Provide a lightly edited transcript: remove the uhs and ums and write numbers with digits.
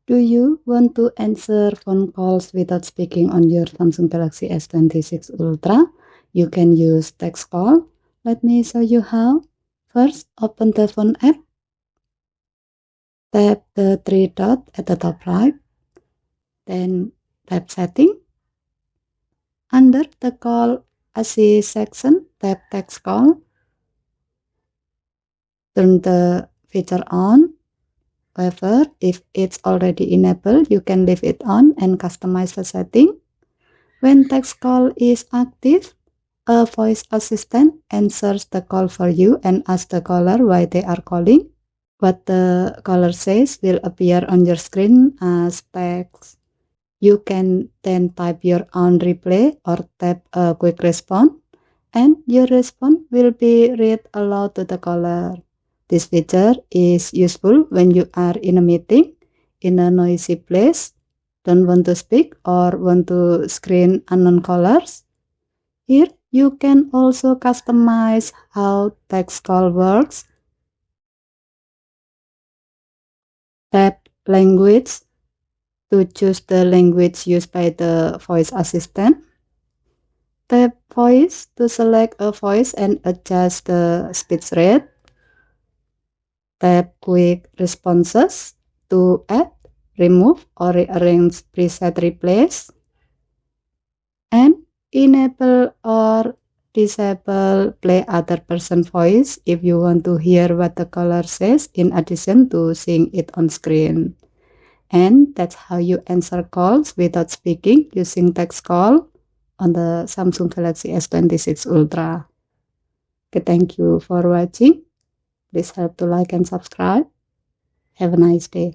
Do you want to answer phone calls without speaking on your Samsung Galaxy S26 Ultra? You can use text call. Let me show you how. First, open the phone app. Tap the three dots at the top right. Then tap setting. Under the call assist section, tap text call. Turn the feature on. However, if it's already enabled, you can leave it on and customize the setting. When text call is active, a voice assistant answers the call for you and asks the caller why they are calling. What the caller says will appear on your screen as text. You can then type your own reply or tap a quick response, and your response will be read aloud to the caller. This feature is useful when you are in a meeting, in a noisy place, don't want to speak, or want to screen unknown callers. Here, you can also customize how text call works. Tap Language to choose the language used by the voice assistant. Tap Voice to select a voice and adjust the speech rate. Tap Quick Responses to add, remove, or rearrange preset replace. And enable or disable play other person's voice if you want to hear what the caller says in addition to seeing it on screen. And that's how you answer calls without speaking using text call on the Samsung Galaxy S26 Ultra. Okay, thank you for watching. Please help to like and subscribe. Have a nice day.